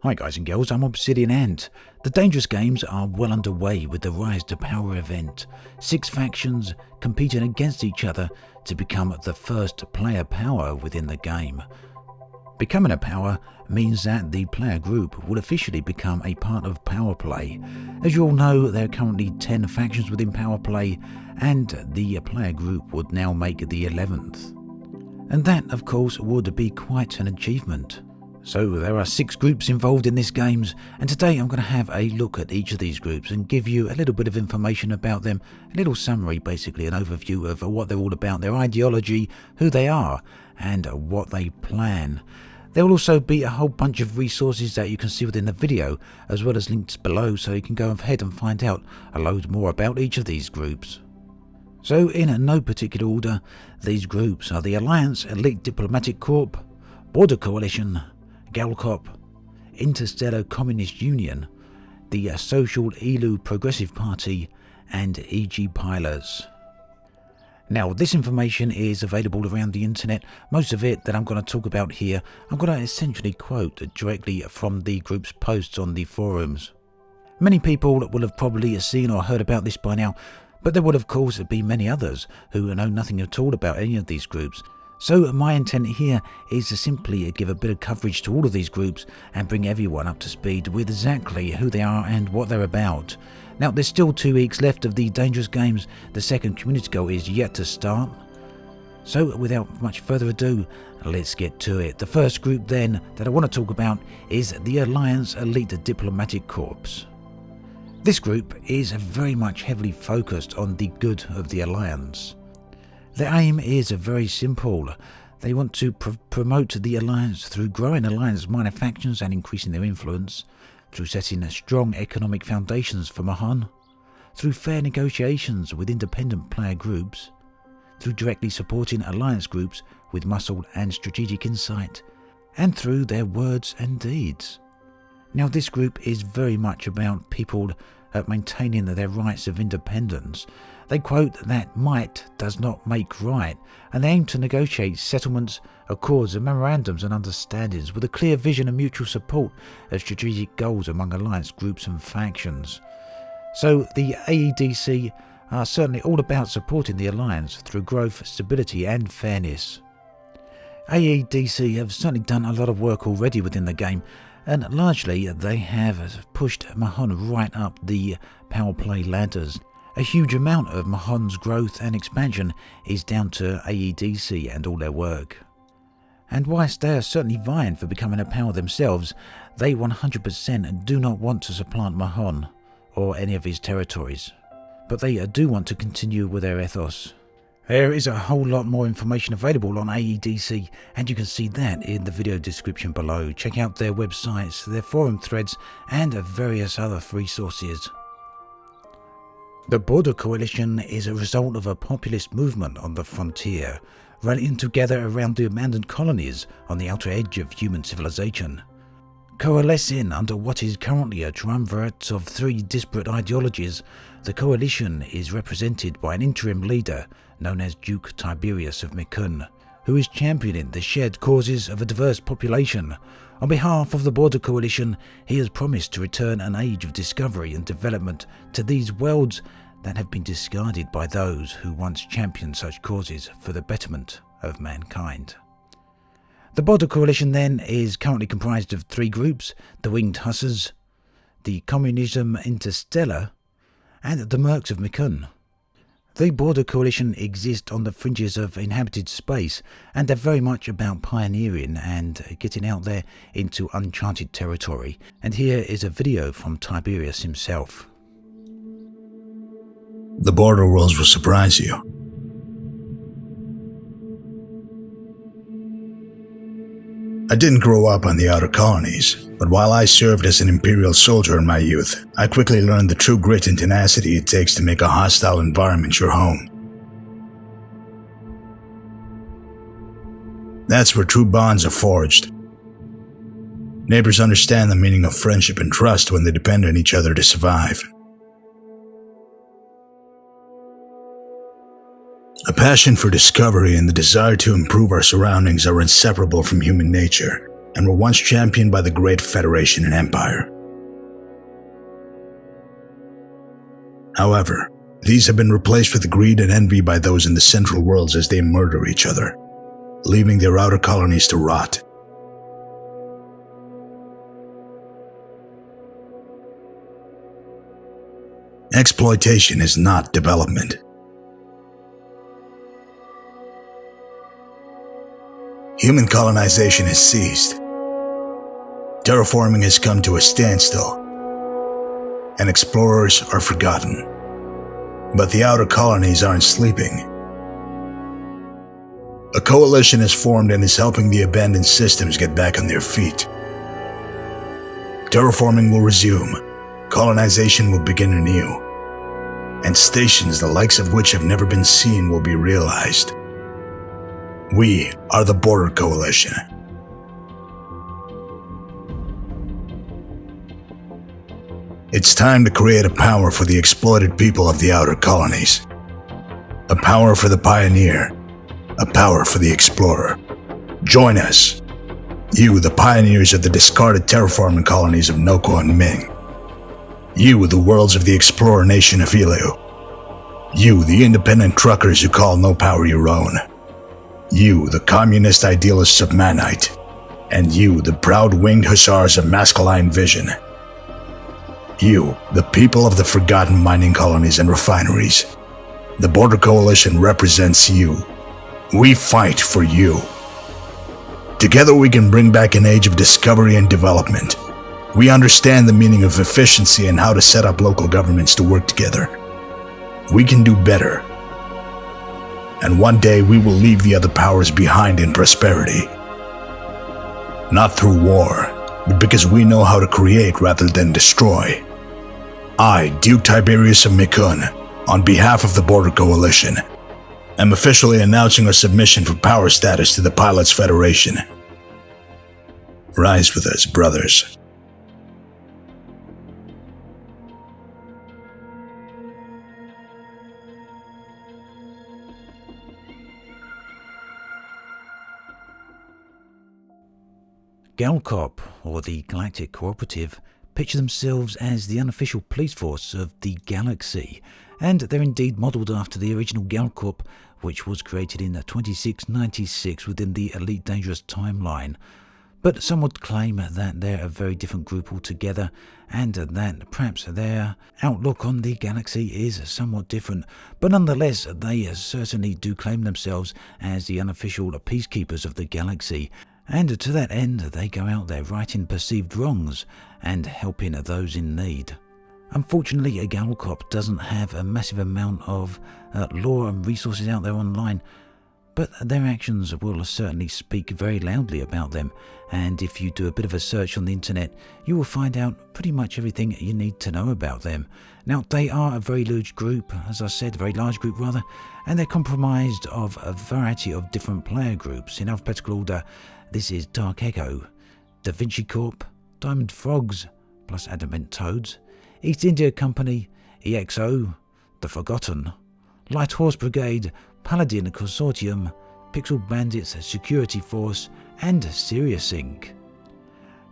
Hi guys and girls, I'm Obsidian Ant. The Dangerous Games are well underway with the Rise to Power event. 6 factions competing against each other to become the first player power within the game. Becoming a power means that the player group will officially become a part of Power Play. As you all know, there are currently 10 factions within Power Play, and the player group would now make the 11th. And that, of course, would be quite an achievement. So there are 6 groups involved in this games, and today I'm going to have a look at each of these groups and give you a little bit of information about them, a little summary, basically an overview of what they're all about, their ideology, who they are, and what they plan. There will also be a whole bunch of resources that you can see within the video, as well as links below, so you can go ahead and find out a load more about each of these groups. So in no particular order, these groups are the Alliance Elite Diplomatic Corp, Border Coalition, Galcop, Interstellar Communist Union, the Social Elu Progressive Party, and EG Pilots. Now, this information is available around the internet. Most of it that I'm going to talk about here, I'm going to essentially quote directly from the group's posts on the forums. Many people will have probably seen or heard about this by now, but there will of course be many others who know nothing at all about any of these groups. So my intent here is to simply give a bit of coverage to all of these groups and bring everyone up to speed with exactly who they are and what they're about. Now, there's still 2 weeks left of the Dangerous Games. The second community goal is yet to start. So without much further ado, let's get to it. The first group then that I want to talk about is the Alliance Elite Diplomatic Corps. This group is very much heavily focused on the good of the Alliance. Their aim is very simple. They want to promote the Alliance through growing Alliance minor factions and increasing their influence, through setting strong economic foundations for Mahon, through fair negotiations with independent player groups, through directly supporting Alliance groups with muscle and strategic insight, and through their words and deeds. Now, this group is very much about people maintaining their rights of independence. They quote that might does not make right, and they aim to negotiate settlements, accords and memorandums and understandings with a clear vision and mutual support of strategic goals among alliance groups and factions. So the AEDC are certainly all about supporting the alliance through growth, stability and fairness. AEDC have certainly done a lot of work already within the game, and largely they have pushed Mahon right up the power play ladders. A huge amount of Mahon's growth and expansion is down to AEDC and all their work. And whilst they are certainly vying for becoming a power themselves, they 100% do not want to supplant Mahon or any of his territories. But they do want to continue with their ethos. There is a whole lot more information available on AEDC, and you can see that in the video description below. Check out their websites, their forum threads, and various other resources. The Border Coalition is a result of a populist movement on the frontier, rallying together around the abandoned colonies on the outer edge of human civilization. Coalescing under what is currently a triumvirate of 3 disparate ideologies, the coalition is represented by an interim leader known as Duke Tiberius of Mikun, who is championing the shared causes of a diverse population. On behalf of the Border Coalition, he has promised to return an age of discovery and development to these worlds that have been discarded by those who once championed such causes for the betterment of mankind. The Border Coalition then is currently comprised of 3 groups: the Winged Hussars, the Communism Interstellar, and the Mercs of Mikun. The Border Coalition exist on the fringes of inhabited space, and they're very much about pioneering and getting out there into uncharted territory. And here is a video from Tiberius himself. The border worlds will surprise you. I didn't grow up on the outer colonies, but while I served as an imperial soldier in my youth, I quickly learned the true grit and tenacity it takes to make a hostile environment your home. That's where true bonds are forged. Neighbors understand the meaning of friendship and trust when they depend on each other to survive. A passion for discovery and the desire to improve our surroundings are inseparable from human nature. and were once championed by the Great Federation and Empire. However, these have been replaced with greed and envy by those in the central worlds as they murder each other, leaving their outer colonies to rot. Exploitation is not development. Human colonization has ceased. Terraforming has come to a standstill, and explorers are forgotten. But the outer colonies aren't sleeping. A coalition has formed and is helping the abandoned systems get back on their feet. Terraforming will resume, colonization will begin anew, and stations the likes of which have never been seen will be realized. We are the Border Coalition. It's time to create a power for the exploited people of the outer colonies. A power for the pioneer. A power for the explorer. Join us. You, the pioneers of the discarded terraforming colonies of Noko and Ming. You, the worlds of the explorer nation of Ilu. You, the independent truckers who call no power your own. You, the communist idealists of Manite. And you, the proud winged hussars of masculine vision. You, the people of the forgotten mining colonies and refineries. The Border Coalition represents you. We fight for you. Together we can bring back an age of discovery and development. We understand the meaning of efficiency and how to set up local governments to work together. We can do better. And one day we will leave the other powers behind in prosperity. Not through war, but because we know how to create rather than destroy. I, Duke Tiberius of Mikun, on behalf of the Border Coalition, am officially announcing our submission for power status to the Pilots Federation. Rise with us, brothers. Galcop, or the Galactic Cooperative, picture themselves as the unofficial police force of the galaxy, and they're indeed modelled after the original Galcop, which was created in 2696 within the Elite Dangerous timeline. But some would claim that they're a very different group altogether, and that perhaps their outlook on the galaxy is somewhat different. But nonetheless, they certainly do claim themselves as the unofficial peacekeepers of the galaxy. And to that end, they go out there righting perceived wrongs and helping those in need. Unfortunately, Galcop doesn't have a massive amount of lore and resources out there online, but their actions will certainly speak very loudly about them. And if you do a bit of a search on the internet, you will find out pretty much everything you need to know about them. Now, they are a very large group, as I said, a very large group rather, and they're comprised of a variety of different player groups in alphabetical order. This is Dark Echo, Da Vinci Corp, Diamond Frogs, plus Adamant Toads, East India Company, EXO, The Forgotten, Light Horse Brigade, Paladin Consortium, Pixel Bandits Security Force, and Sirius Inc.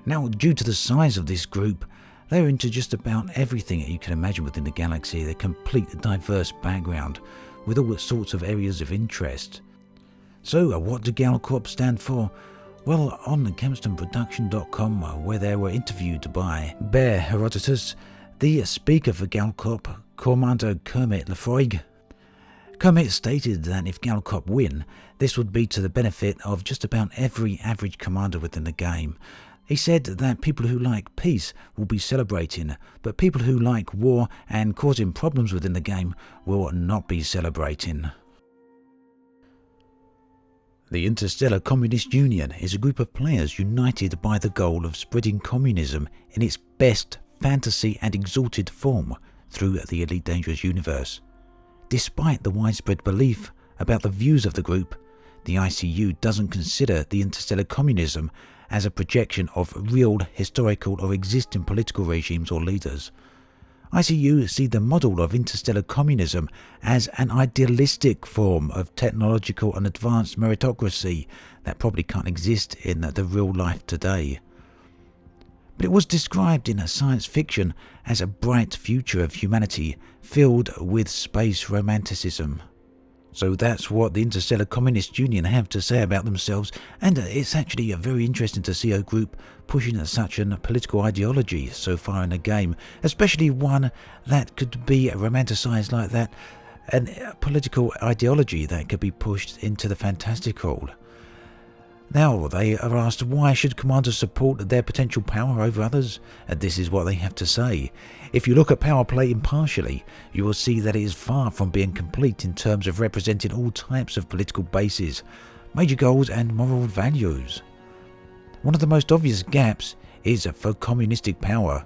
Now, due to the size of this group, they're into just about everything you can imagine within the galaxy. They're complete diverse background, with all sorts of areas of interest. So, what do Galcop stand for? Well, on ChemstonProduction.com, where they were interviewed by Bear Herodotus, the speaker for Galcop, Commander Kermit Lefroig, Kermit stated that if Galcop win, this would be to the benefit of just about every average commander within the game. He said that people who like peace will be celebrating, but people who like war and causing problems within the game will not be celebrating. The Interstellar Communist Union is a group of players united by the goal of spreading communism in its best fantasy and exalted form through the Elite Dangerous universe. Despite the widespread belief about the views of the group, the ICU doesn't consider the interstellar communism as a projection of real historical or existing political regimes or leaders. ICU see the model of interstellar communism as an idealistic form of technological and advanced meritocracy that probably can't exist in the real life today. But it was described in science fiction as a bright future of humanity filled with space romanticism. So that's what the Interstellar Communist Union have to say about themselves, and it's actually very interesting to see a group pushing such a political ideology so far in the game, especially one that could be romanticised like that, a political ideology that could be pushed into the fantastical. Now, they are asked why should commanders support their potential power over others, and this is what they have to say. If you look at power play impartially, you will see that it is far from being complete in terms of representing all types of political bases, major goals and moral values. One of the most obvious gaps is for communistic power.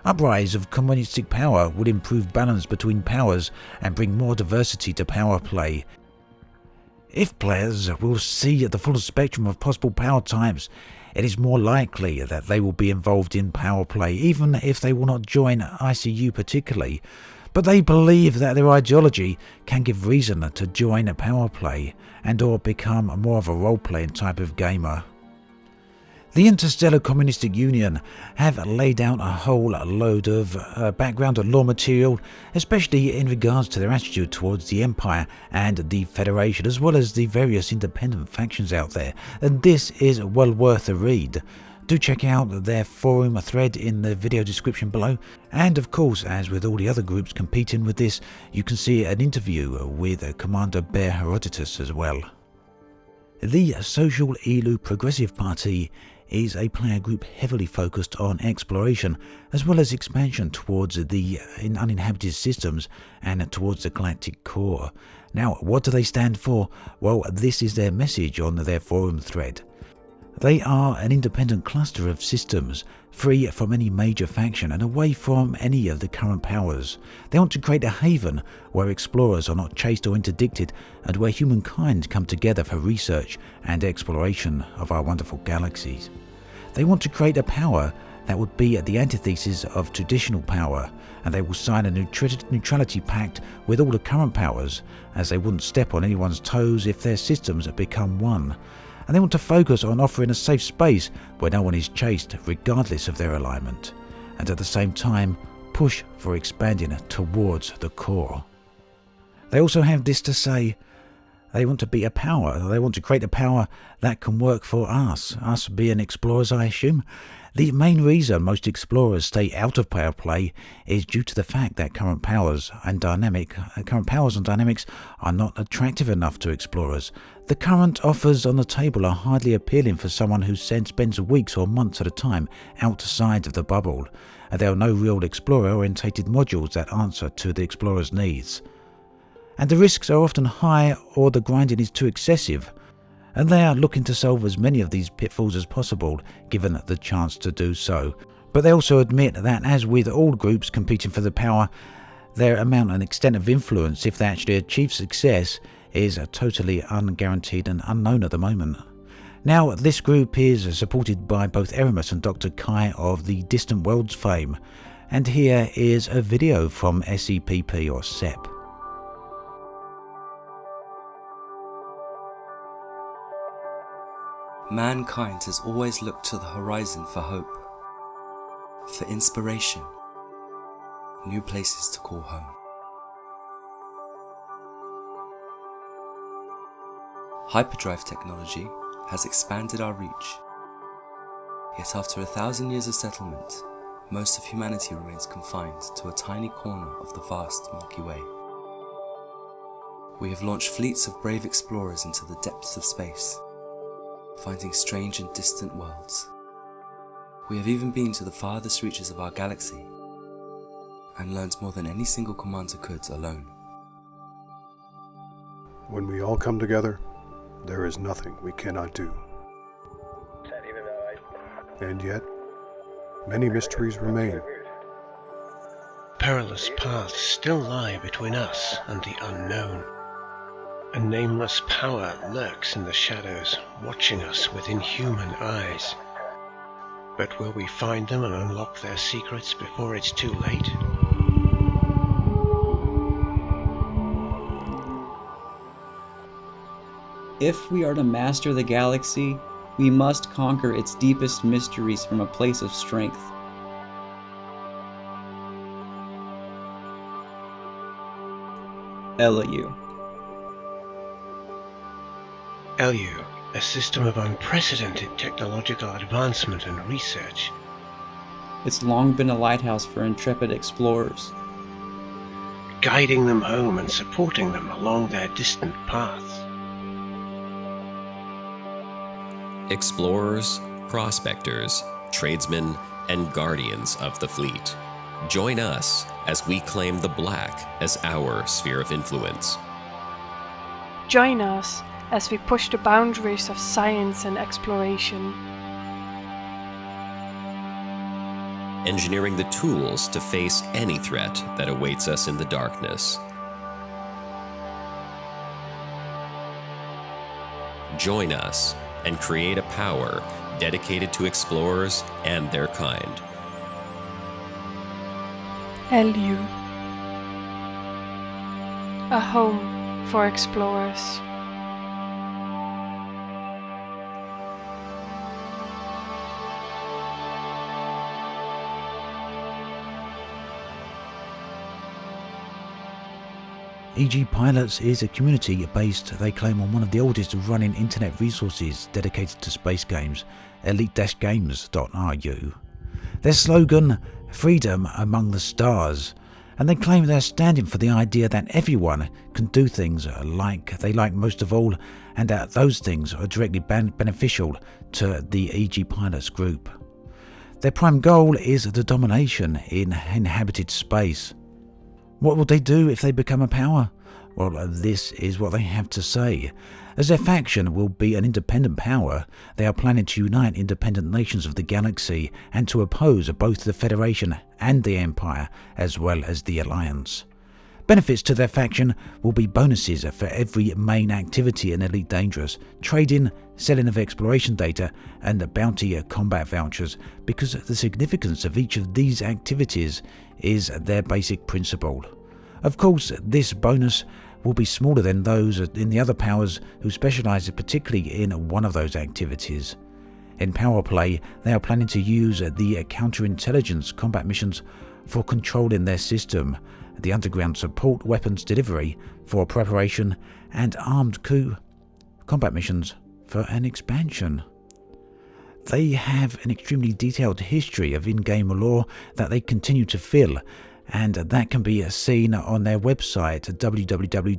Uprise of communistic power would improve balance between powers and bring more diversity to power play. If players will see the full spectrum of possible power types, it is more likely that they will be involved in power play, even if they will not join ICU particularly. But they believe that their ideology can give reason to join a power play and or become more of a role-playing type of gamer. The Interstellar Communistic Union have laid out a whole load of background and lore material, especially in regards to their attitude towards the Empire and the Federation, as well as the various independent factions out there, and this is well worth a read. Do check out their forum thread in the video description below, and of course, as with all the other groups competing with this, you can see an interview with Commander Bear Herodotus as well. The Social Elu Progressive Party is a player group heavily focused on exploration as well as expansion towards the uninhabited systems and towards the galactic core. Now, what do they stand for? Well, this is their message on their forum thread. They are an independent cluster of systems, free from any major faction and away from any of the current powers. They want to create a haven where explorers are not chased or interdicted, and where humankind come together for research and exploration of our wonderful galaxies. They want to create a power that would be the antithesis of traditional power, and they will sign a neutrality pact with all the current powers, as they wouldn't step on anyone's toes if their systems become one. And they want to focus on offering a safe space where no one is chased regardless of their alignment, and at the same time push for expanding towards the core. They also have this to say: they want to be a power, they want to create a power that can work for us being explorers, I assume. The main reason most explorers stay out of power play is due to the fact that current powers and dynamics are not attractive enough to explorers. The current offers on the table are hardly appealing for someone who spends weeks or months at a time outside of the bubble, and there are no real explorer-orientated modules that answer to the explorer's needs. And the risks are often high, or the grinding is too excessive, and they are looking to solve as many of these pitfalls as possible given the chance to do so. But they also admit that, as with all groups competing for the power, their amount and extent of influence, if they actually achieve success, is totally unguaranteed and unknown at the moment. Now, this group is supported by both Eramis and Dr. Kai of the Distant Worlds fame, and here is a video from SEPP or SEPP. Mankind has always looked to the horizon for hope, for inspiration, new places to call home. Hyperdrive technology has expanded our reach, yet after 1,000 years of settlement, most of humanity remains confined to a tiny corner of the vast Milky Way. We have launched fleets of brave explorers into the depths of space, finding strange and distant worlds. We have even been to the farthest reaches of our galaxy and learned more than any single commander could alone. When we all come together, there is nothing we cannot do. And yet, many mysteries remain. Perilous paths still lie between us and the unknown. A nameless power lurks in the shadows, watching us with inhuman eyes. But will we find them and unlock their secrets before it's too late? If we are to master the galaxy, we must conquer its deepest mysteries from a place of strength. LU. LU, a system of unprecedented technological advancement and research. It's long been a lighthouse for intrepid explorers, guiding them home and supporting them along their distant paths. Explorers, prospectors, tradesmen, and guardians of the fleet. Join us as we claim the Black as our sphere of influence. Join us as we push the boundaries of science and exploration. Engineering the tools to face any threat that awaits us in the darkness. Join us and create a power dedicated to explorers and their kind. LU, a home for explorers. EG Pilots is a community based, they claim, on one of the oldest running internet resources dedicated to space games, elite-games.ru. Their slogan, freedom among the stars, and they claim they're standing for the idea that everyone can do things like they like most of all, and that those things are directly beneficial to the EG Pilots group. Their prime goal is the domination in inhabited space. What will they do if they become a power? Well, this is what they have to say. As their faction will be an independent power, they are planning to unite independent nations of the galaxy and to oppose both the Federation and the Empire, as well as the Alliance. Benefits to their faction will be bonuses for every main activity in Elite Dangerous, trading, selling of exploration data, and bounty combat vouchers, because the significance of each of these activities is their basic principle. Of course, this bonus will be smaller than those in the other powers who specialise particularly in one of those activities. In power play, they are planning to use the counterintelligence combat missions for controlling their system, the underground support weapons delivery for preparation, and armed coup combat missions for an expansion. They have an extremely detailed history of in-game lore that they continue to fill, and that can be seen on their website www.egu.io.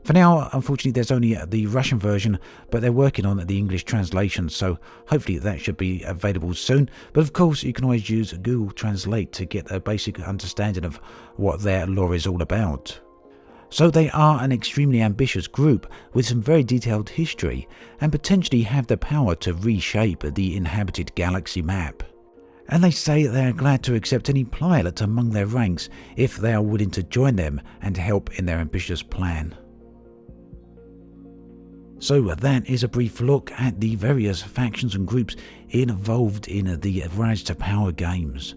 For now, unfortunately, there's only the Russian version, but they're working on the English translation, so hopefully that should be available soon. But of course, you can always use Google Translate to get a basic understanding of what their lore is all about. So they are an extremely ambitious group with some very detailed history, and potentially have the power to reshape the inhabited galaxy map. And they say they are glad to accept any pilot among their ranks if they are willing to join them and help in their ambitious plan. So that is a brief look at the various factions and groups involved in the Rise to Power games.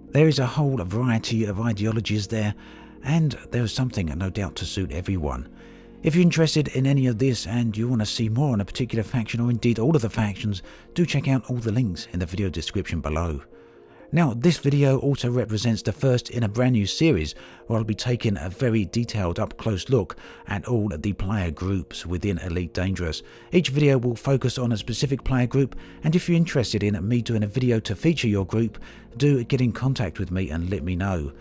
There is a whole variety of ideologies there, and there is something no doubt to suit everyone. If you're interested in any of this and you want to see more on a particular faction, or indeed all of the factions, do check out all the links in the video description below. Now, this video also represents the first in a brand new series where I'll be taking a very detailed up-close look at all the player groups within Elite Dangerous. Each video will focus on a specific player group, and if you're interested in me doing a video to feature your group, do get in contact with me and let me know.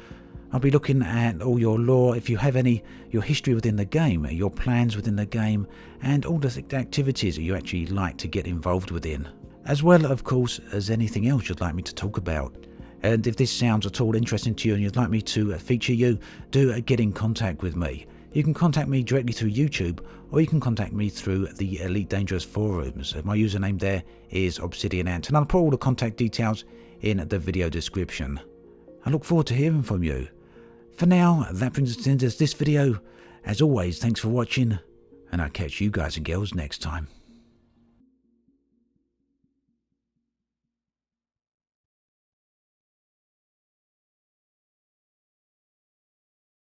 I'll be looking at all your lore, if you have any, your history within the game, your plans within the game, and all the activities that you actually like to get involved within. As well, of course, as anything else you'd like me to talk about. And if this sounds at all interesting to you and you'd like me to feature you, do get in contact with me. You can contact me directly through YouTube, or you can contact me through the Elite Dangerous forums. My username there is Obsidian Ant, and I'll put all the contact details in the video description. I look forward to hearing from you. For now, that brings us to the end of this video. As always, thanks for watching, and I'll catch you guys and girls next time.